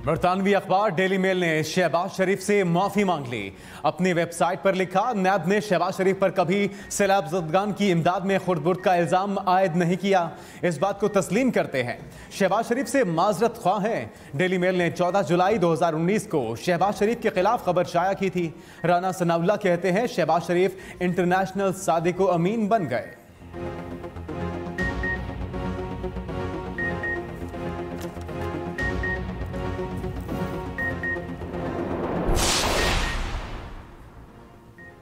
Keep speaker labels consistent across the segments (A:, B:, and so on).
A: बरतानवी अखबार daily mail ने शहबाज शरीफ से माफी मांग ली। अपनी वेबसाइट पर लिखा, नैब ने शहबाज शरीफ पर कभी सैलाब ज़दगान की इमदाद में खुर्द-बुर्द का इल्जाम आयद नहीं किया, इस बात को तस्लीम करते हैं। शहबाज शरीफ से माजरत ख्वाह हैं। डेली मेल ने 14 जुलाई 2019 को शहबाज शरीफ के खिलाफ खबर शाया की थी। राना सनाउल्लाह कहते हैं शहबाज शरीफ इंटरनेशनल सादिक व अमीन बन गए।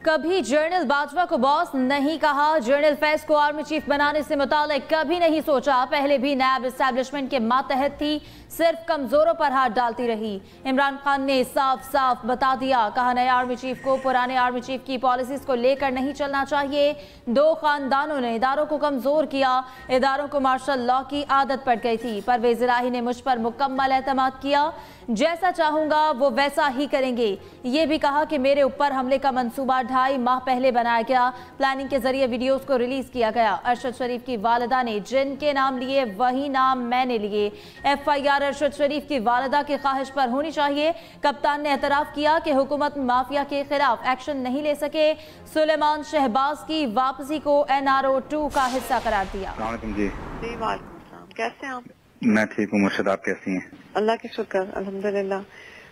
B: कभी जनरल बाजवा को बॉस नहीं कहा, जनरल फैज को आर्मी चीफ बनाने से मुतालिक कभी नहीं सोचा। पहले भी नैब एस्टैब्लिशमेंट के मातहत थी, सिर्फ कमजोरों पर हाथ डालती रही। इमरान खान ने साफ साफ बता दिया, कहा नए आर्मी चीफ को पुराने आर्मी चीफ की पॉलिसीज को लेकर नहीं चलना चाहिए। दो खानदानों ने इदारों को कमजोर किया, इदारों को मार्शल लॉ की आदत पड़ गई थी। परवेज इलाही ने मुझ पर मुकम्मल एतमाद किया, जैसा चाहूंगा वो वैसा ही करेंगे। ये भी कहा कि मेरे ऊपर हमले का मंसूबा 2.5 माह पहले बनाया गया, प्लानिंग के जरिए वीडियोस को रिलीज किया गया। अरशद शरीफ की वालिदा ने जिनके नाम लिए वही नाम मैंने लिए। FIR अरशद शरीफ की वालिदा की ख्वाहिश पर होनी चाहिए। कप्तान ने एतराफ किया कि हुकूमत माफिया के खिलाफ एक्शन नहीं ले सके। सुलेमान शहबाज की वापसी को NRO 2 का हिस्सा करार दिया।
C: जी
D: कैसे हैं आप?
C: मैं ठीक हूँ मुर्शद, आप कैसी हैं?
D: अल्लाह के शुक्र, अल्हम्दुलिल्लाह।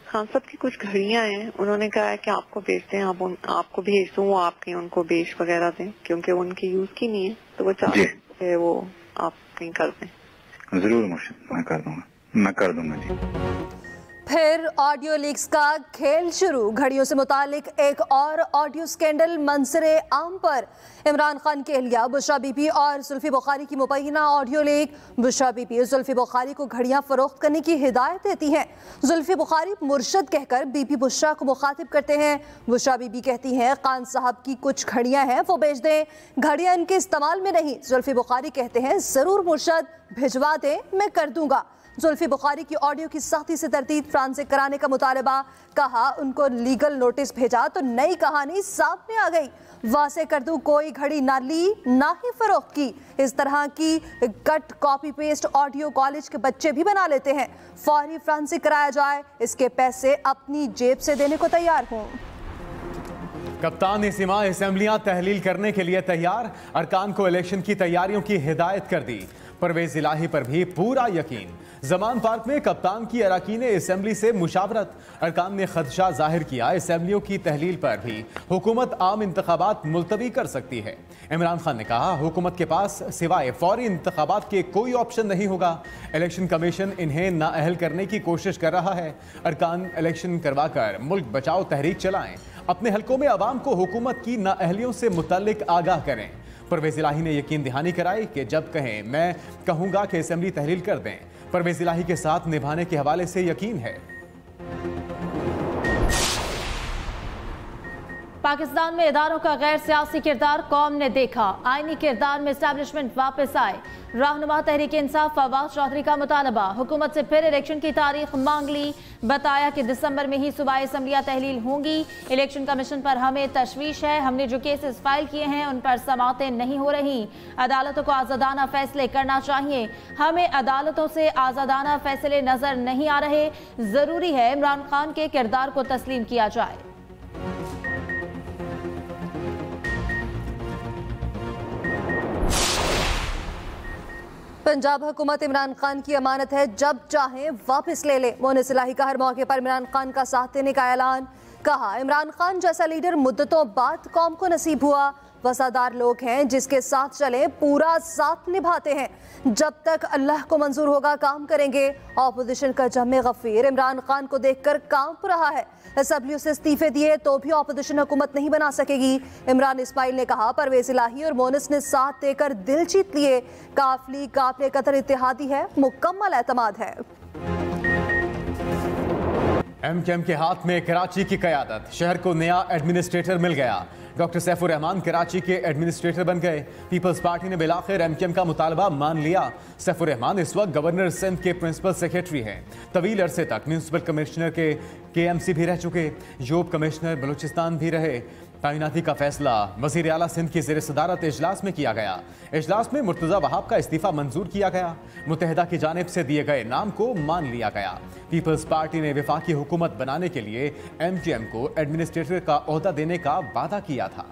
D: खान साहब की कुछ घड़ियां हैं, उन्होंने कहा है कि आपको भेज दें, आपको भेज दूँ, आपके उनको बेच वगैरह दें, क्योंकि उनकी यूज की नहीं है, तो वो चाहते हैं वो आप कहीं कर दें।
C: जरूर मुर्शद, मैं कर दूंगा, मैं कर दूंगा जी।
E: फिर ऑडियो लीक्स का खेल शुरू। घड़ियों से मुतालिक एक और ऑडियो स्कैंडल मंजरे आम पर। इमरान खान के एहलिया बुशरा बीबी और जुल्फी बुखारी की मुबैना ऑडियो लीक। बुशरा बीबी जुल्फी बुखारी को घड़ियां फरोख्त करने की हिदायत देती हैं। जुल्फी बुखारी मुर्शद कहकर बीबी बुशरा को मुखातिब करते हैं। बुशरा बीबी कहती हैं खान साहब की कुछ घड़ियां हैं वो बेच दें, घड़ियां इनके इस्तेमाल में नहीं। जुल्फी बुखारी कहते हैं जरूर मुर्शद, भिजवा दें, मैं कर दूंगा। जुल्फी बुखारी की ऑडियो की सख्ती से तरतीब फ्रांसिक कराने का मुतालबा, कहा उनको लीगल नोटिस भेजा तो नई कहानी सामने आ गई। वासे कर दूं, कोई घड़ी ना ली ना ही फरोख्त की। इस तरह की cut copy paste audio college के बच्चे भी बना लेते हैं। फौरी फ्रांसिक कराया जाए, इसके पैसे अपनी जेब से देने को तैयार हूँ।
A: कप्तान इस्मा असेंबलियां तहलील करने के लिए तैयार, अरकान को इलेक्शन की तैयारियों की हिदायत कर दी। परवेज इलाही पर भी पूरा यकीन। जमान पार्क में कप्तान की अरकान असेंबली से मुशावरत, अरकान ने खदशा जाहिर किया असेंबलियों की तहलील पर भी हुकूमत आम इंतखाबात मुलतवी कर सकती है। इमरान खान ने कहा हुकूमत के पास सिवाय फौरी इंतखाबात के कोई ऑप्शन नहीं होगा। इलेक्शन कमीशन इन्हें नाअहल करने की कोशिश कर रहा है। अरकान इलेक्शन करवाकर मुल्क बचाओ तहरीक चलाएं, अपने हलकों में अवाम को हुकूमत की नाअहलियों से मुतल्लिक आगाह करें। परवेज इलाही ने यकीन दहानी कराई कि जब कहें मैं कहूंगा कि असेंबली तहलील कर दें। परवेज इलाही के साथ निभाने के हवाले से यकीन है।
B: पाकिस्तान में इदारों का गैर सियासी किरदार कौम ने देखा, आईनी किरदार में एस्टैब्लिशमेंट वापस आए। रहनुमा तहरीक इंसाफ फवाद चौधरी का मुतालबा, हुकूमत से फिर इलेक्शन की तारीख मांग ली। बताया कि दिसंबर में ही सूबाई असम्बलियां तहलील होंगी। इलेक्शन कमीशन पर हमें तशवीश है, हमने जो केसेस फाइल किए हैं उन पर समातें नहीं हो रही। अदालतों को आज़ादाना फैसले करना चाहिए, हमें अदालतों से आज़ादाना फैसले नजर नहीं आ रहे। जरूरी है इमरान खान के किरदार को तस्लीम किया जाए।
E: पंजाब हुकूमत इमरान खान की अमानत है, जब चाहें वापस ले ले। मोनिस इलाही का हर मौके पर इमरान खान का साथ देने का ऐलान, कहा इमरान खान जैसा लीडर मुद्दतों बाद कौम को नसीब हुआ। वफादार लोग हैं, जिसके साथ चले पूरा साथ निभाते हैं। जब तक अल्लाह को मंजूर होगा काम करेंगे। ऑपोजिशन का जमे गफीर इमरान खान को देखकर कांप रहा है। असेंबलियों से इस्तीफे दिए तो भी ऑपोजिशन हुकूमत नहीं बना सकेगी। इमरान इस्माइल ने कहा परवेज इलाही और मोनिस ने साथ देकर दिल जीत लिए। काफली काफले कतर इत्तेहादी है, मुकम्मल एतमाद है।
A: MKM के हाथ में कराची की क़यादत, शहर को नया एडमिनिस्ट्रेटर मिल गया। डॉक्टर सैफुर रहमान कराची के एडमिनिस्ट्रेटर बन गए। पीपल्स पार्टी ने बिलाखिर MKM का मुतालबा मान लिया। सैफुर रहमान इस वक्त गवर्नर सिंध के प्रिंसिपल सेक्रेटरी हैं। तवील अरसे तक म्यूनसिपल कमिश्नर के KMC भी रह चुके, यूब कमिश्नर बलूचिस्तान भी रहे। तैनाती का फैसला वज़ीर आला सिंध की ज़ेर सदारत इजलास में किया गया। इजलास में मुर्तज़ा वहाब का इस्तीफा मंजूर किया गया। मुत्तहिदा की जानिब से दिए गए नाम को मान लिया गया। पीपल्स पार्टी ने वफाकी हुकूमत बनाने के लिए MTM को एडमिनिस्ट्रेटर का ओहदा देने का वादा किया था।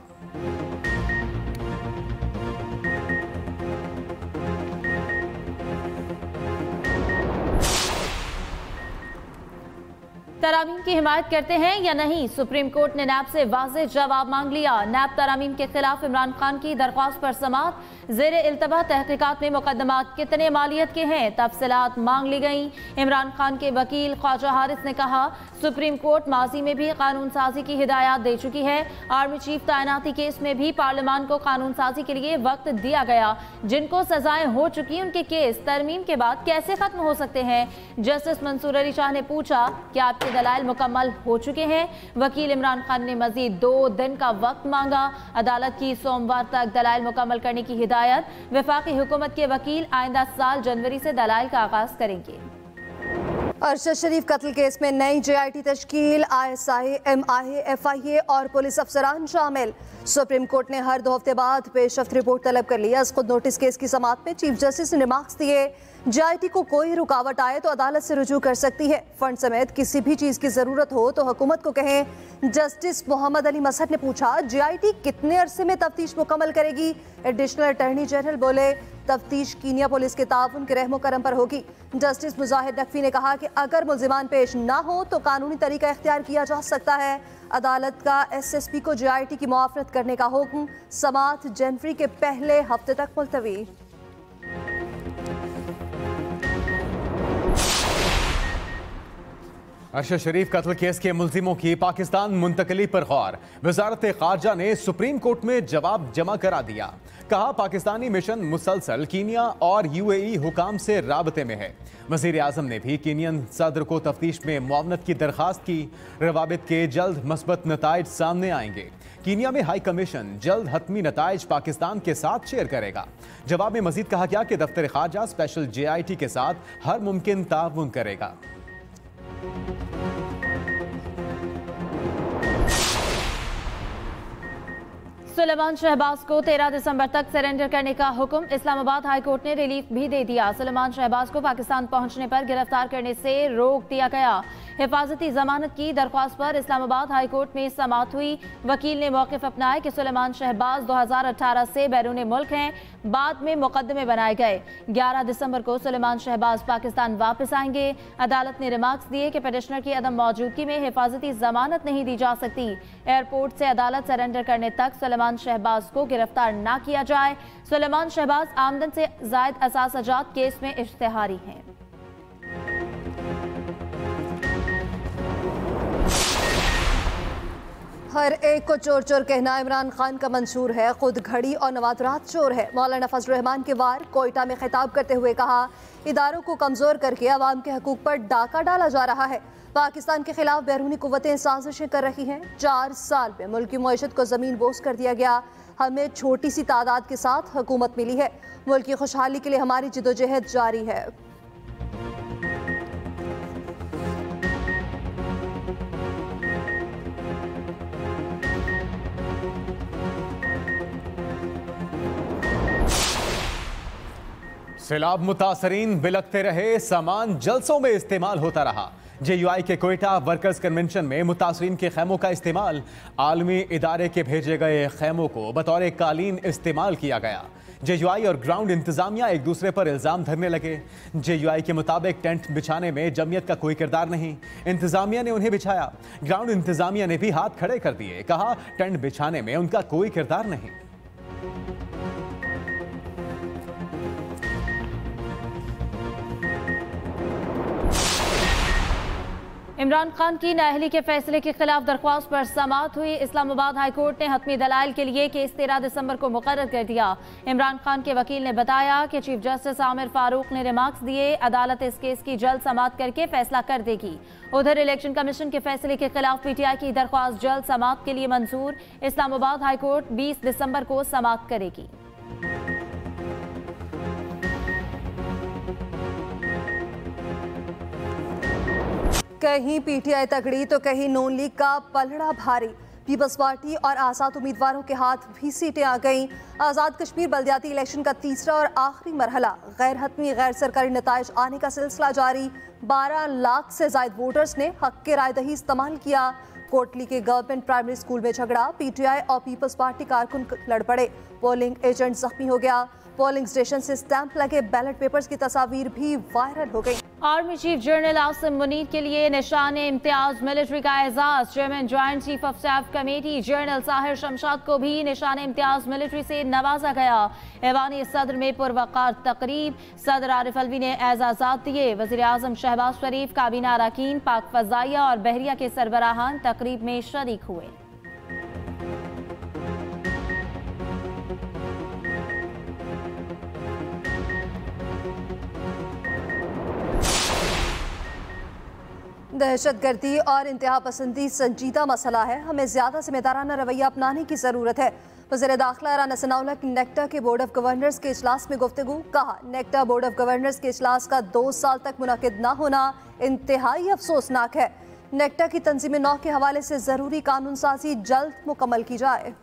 B: तरामीम की हिमायत करते हैं या नहीं, सुप्रीम कोर्ट ने नैब से वाज़ेह जवाब मांग लिया। नैब तरामीम के खिलाफ इमरान खान की दरख्वास्त पर समाअत। ज़ेरे इल्तबा तहकीकात में मुकदमात कितने मालियत के हैं, तफसीलात मांग ली गई। इमरान खान के वकील ख्वाजा हारिस ने कहा, सुप्रीम कोर्ट माजी में भी कानून साजी की हिदायत दे चुकी है। आर्मी चीफ तैनाती केस में भी पार्लियामान को कानून साजी के लिए वक्त दिया गया। जिनको सजाएं हो चुकी उनके केस तरमीम के बाद कैसे खत्म हो सकते हैं? जस्टिस मंसूर अली शाह ने पूछा, क्या आपके दलाइल मुकम्मल हो चुके हैं? वकील इमरान खान ने मजीद 2 दिन का वक्त मांगा। अदालत की सोमवार तक दलाइल मुकम्मल करने की हिदायत। वफाकी हुकूमत के वकील आइंदा साल जनवरी से दलाइल का आगाज करेंगे।
E: अरशद शरीफ कत्ल केस में नई JIT तश्कील, ISI, MIA, FIA और पुलिस अफसरान शामिल। सुप्रीम कोर्ट ने हर 2 हफ्ते बाद पेशरफ्त रिपोर्ट तलब कर लिया। खुद नोटिस केस की समाअत में चीफ जस्टिस ने रिमार्क्स दिए, JIT को कोई रुकावट आए तो अदालत से रुजू कर सकती है। फंड समेत किसी भी चीज की जरूरत हो तो हुकूमत को कहें। जस्टिस मोहम्मद अली मसहर ने पूछा, JIT कितने अरसे में तफ्तीश मुकम्मल करेगी? एडिशनल अटॉर्नी जनरल बोले, तफ्तीश कीनिया पुलिस के ताउन के रहमो करम पर होगी। जस्टिस मुजाहिद नकवी ने कहा कि अगर मुल्जिमान पेश ना हो तो कानूनी तरीका इख्तियार किया जा सकता है। अदालत का SSP को JIT की मुआफरत करने का हुक्म। समाअत जनवरी के पहले हफ्ते तक मुलतवी।
A: अरशद शरीफ कत्ल केस के मुल्जिमों की पाकिस्तान मुंतकली पर गौर। वजारत खारजा ने सुप्रीम कोर्ट में जवाब जमा करा दिया। कहा, पाकिस्तानी मिशन मुसलसल कीनिया और UAE हुकाम से राबते में है। वज़ीर आज़म ने भी कीनियन सदर को तफ्तीश में मुआवनत की दरख्वास्त की। रवाबित के जल्द मस्बत नताइज सामने आएंगे। कीनिया में हाई कमीशन जल्द हतमी नताइज पाकिस्तान के साथ शेयर करेगा। जवाब में मजीद कहा गया कि दफ्तर खारजा स्पेशल JIT के साथ हर मुमकिन ताउन करेगा।
B: सुलेमान शहबाज को 13 दिसंबर तक सरेंडर करने का हुक्म। इस्लामाबाद हाई कोर्ट ने रिलीफ भी दे दिया। सुलेमान शहबाज को पाकिस्तान पहुंचने पर गिरफ्तार करने से रोक दिया गया। हिफाजती जमानत की दरख्वास्त पर इस्लामाबाद हाई कोर्ट में समाअत हुई। वकील ने मौक़िफ़ अपनाया कि सुलेमान शहबाज 2018 से बैरून मुल्क हैं। बाद में मुकदमे बनाए गए। 11 दिसंबर को सुलेमान शहबाज पाकिस्तान वापस आएंगे। अदालत ने रिमार्क्स दिए कि पिटिशनर की अदम मौजूदगी में हिफाजती जमानत नहीं दी जा सकती। एयरपोर्ट से अदालत सरेंडर करने तक सुलेमान शहबाज को गिरफ्तार न किया जाए। सुलेमान शहबाज आमदन से जायद असासजात केस में इश्तिहारी हैं।
E: हर एक को चोर चोर कहना इमरान खान का मंशूर है। खुद घड़ी और नवाजरात चोर है। मौलाना फजल रहमान के वार कोयटा में खिताब करते हुए कहा, इदारों को कमजोर करके अवाम के हकूक पर डाका डाला जा रहा है। पाकिस्तान के खिलाफ बैरूनी कुव्वतें साजिशें कर रही हैं। 4 साल में मुल्क की मईशत को जमीन बोस कर दिया गया। हमें छोटी सी तादाद के साथ हुकूमत मिली है। मुल्क की खुशहाली के लिए हमारी जिदोजहद जारी है।
A: सैलाब मुतासरीन बिलखते रहे, सामान जलसों में इस्तेमाल होता रहा। JUI के कोयटा वर्कर्स कन्वेंशन में मुतासरीन के खैमों का इस्तेमाल। आलमी इदारे के भेजे गए खैमों को बतौर कालीन इस्तेमाल किया गया। JUI और ग्राउंड इंतजामिया एक दूसरे पर इल्जाम धरने लगे। JUI के मुताबिक टेंट बिछाने में जमीयत का कोई किरदार नहीं। इंतजामिया ने उन्हें बिछाया। ग्राउंड इंतजामिया ने भी हाथ खड़े कर दिए। कहा, टेंट बिछाने में उनका कोई किरदार नहीं।
B: इमरान खान की नाअहली के फैसले के खिलाफ दरख्वास्त पर समाअत हुई। इस्लामाबाद हाई कोर्ट ने हतमी दलाइल के लिए केस 13 दिसंबर को मुकर्रर कर दिया। इमरान खान के वकील ने बताया कि चीफ जस्टिस आमिर फारूक ने रिमार्क्स दिए। अदालत इस केस की जल्द समाअत करके फैसला कर देगी। उधर इलेक्शन कमीशन के फैसले के खिलाफ PTI की दरख्वास्त जल्द समाअत के लिए मंजूर। इस्लामाबाद हाई कोर्ट 20 दिसंबर को समाअत करेगी। कहीं PTI तगड़ी तो कहीं नून लीग का पलड़ा भारी।
E: पीपल्स पार्टी और आज़ाद उम्मीदवारों के हाथ भी सीटें आ गईं। आज़ाद कश्मीर बल्दियाती इलेक्शन का तीसरा और आखिरी मरहला गैर हतमी गैर सरकारी नताइज आने का सिलसिला जारी। 12 लाख से ज्यादा वोटर्स ने हक के राय दही इस्तेमाल किया। कोटली के गवर्नमेंट प्राइमरी स्कूल में झगड़ा, पीटीआई और पीपल्स पार्टी कारकुन लड़ पड़े, पोलिंग एजेंट जख्मी हो गया। पोलिंग स्टेशन से स्टैंप लगे बैलेट पेपर्स की तस्वीर भी वायरल हो गई।
B: Army chief general Asim Munir के लिए निशान इम्तियाज मिलिट्री का एजाज। Chairman joint chief of staff committee general Sahir Shamshad को भी निशान इम्तियाज मिलिट्री से नवाजा गया। ऐवानी सदर में पुरवकार तकरीब, सदर आरिफ अलवी ने एजाजात दिए। वजीर आजम शहबाज शरीफ, काबीना अरकान, पाक फजाइया और बहरिया के सरबराहान तकरीब में शरीक हुए।
E: दहशतगर्दी और इंतहा पसंदी संजीदा मसला है, हमें ज्यादा जिम्मेदाराना रवैया अपनाने की जरूरत है। वज़ीर दाखिला राना सनाउल्लाह की नेक्टा के बोर्ड ऑफ गवर्नर्स के इजलास में गुफ्तगू। कहा, नेक्टा बोर्ड ऑफ गवर्नर्स के इजलास का 2 साल तक मुनक़िद न होना इंतहाई अफसोसनाक है। नेक्टा की तंजीम 9 के हवाले से जरूरी कानून साजी जल्द मुकम्मल की जाए।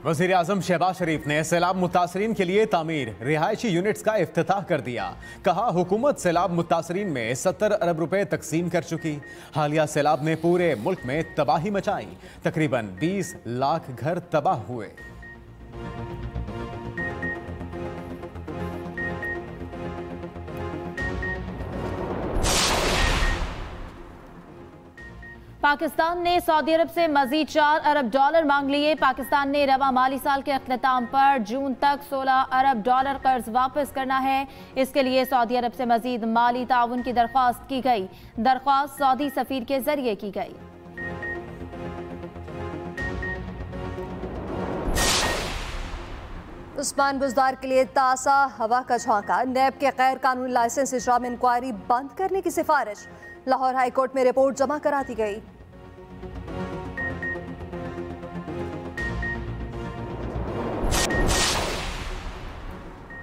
A: वज़ीर आज़म शहबाज शरीफ ने सैलाब मुतासरीन के लिए तामीर रिहायशी यूनिट्स का इफ्तिताह कर दिया। कहा, हुकूमत सैलाब मुतासरीन में 70 अरब रुपए तकसीम कर चुकी। हालिया सैलाब ने पूरे मुल्क में तबाही मचाई, तकरीबन 20 लाख घर तबाह हुए।
B: पाकिस्तान ने सऊदी अरब से मजीद $4 अरब मांग लिए। पाकिस्तान ने रवा माली साल के अख्ताम पर जून तक $16 अरब कर्ज वापस करना है। इसके लिए सऊदी अरब से मजीद माली ताउन की दरख्वास्त की गई। दरख्वास्त सऊदी सफीर के जरिए की गई।
E: उस्मान बुजदार के लिए ताज़ा हवा का झोंका। नैब के गैर कानूनी लाइसेंस इजरा में इंक्वायरी बंद करने की सिफारिश। लाहौर हाई कोर्ट में रिपोर्ट जमा करा दी गई।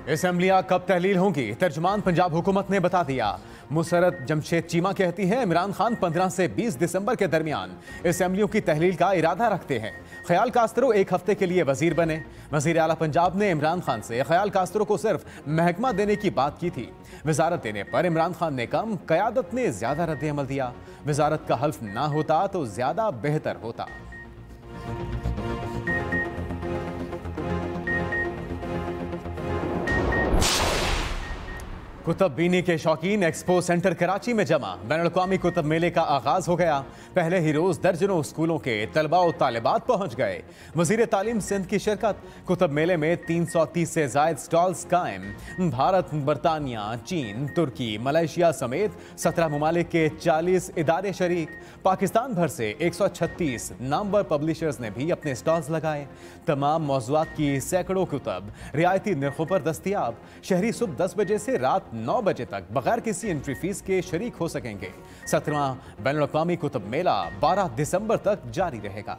A: असेंबलियां कब तहलील होंगी, तर्जुमान पंजाब हुकूमत ने बता दिया। मुसरत जमशेद चीमा कहती हैं, इमरान खान 15 से 20 दिसंबर के दरमियान असेंबलियों की तहलील का इरादा रखते हैं। ख्याल कास्तरो 1 हफ्ते के लिए वजीर बने। वजीर आला पंजाब ने इमरान खान से ख्याल कास्तरो को सिर्फ महकमा देने की बात की थी। वजारत देने पर इमरान खान ने कम, क़यादत ने ज्यादा रद्द-ए-अमल दिया। वजारत का हल्फ ना होता तो ज्यादा बेहतर होता। कुतुब बीनी के शौकीन एक्सपो सेंटर कराची में जमा। बैनुल-अक़वामी कुतुब मेले का आगाज हो गया। पहले ही रोज दर्जनों स्कूलों के तलबा और तालिबात पहुंच गए। वजीर तालीम सिंध की शिरकत। कुतुब मेले में 330 से जायद स्टॉल्स कायम। भारत, बरतानिया, चीन, तुर्की, मलेशिया समेत 17 ममालिक के 40 इदारे शरीक। पाकिस्तान भर से 136 नामवर पब्लिशर्स ने भी अपने स्टॉल्स लगाए। तमाम मौज़ूआत की सैकड़ों कुतब रियायती निर्खों पर दस्तयाब। शहरी सुबह 10 बजे से रात 9 बजे तक बगैर किसी एंट्री फीस के शरीक हो सकेंगे। 17वां बैनुल-अक़वामी कुतुब मेला 12 दिसंबर तक जारी रहेगा।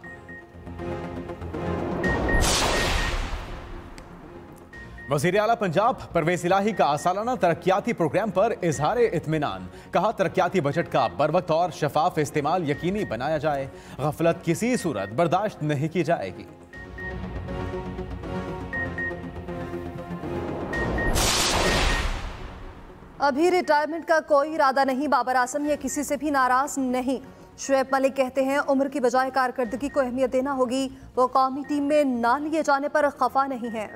A: वज़ीर आला पंजाब परवेज इलाही का सालाना तरक्याती प्रोग्राम पर इजहार इत्मीनान। कहा, तरक्याती बजट का बरवक्त और शफाफ इस्तेमाल यकीनी बनाया जाए। गफलत किसी सूरत बर्दाश्त नहीं की जाएगी।
E: अभी रिटायरमेंट का कोई इरादा नहीं। बाबर आजम ये किसी से भी नाराज नहीं। शुएब मलिक कहते हैं, उम्र की बजाय कारकर्दगी को अहमियत देना होगी। वो कौमी टीम में ना लिए जाने पर खफा नहीं है।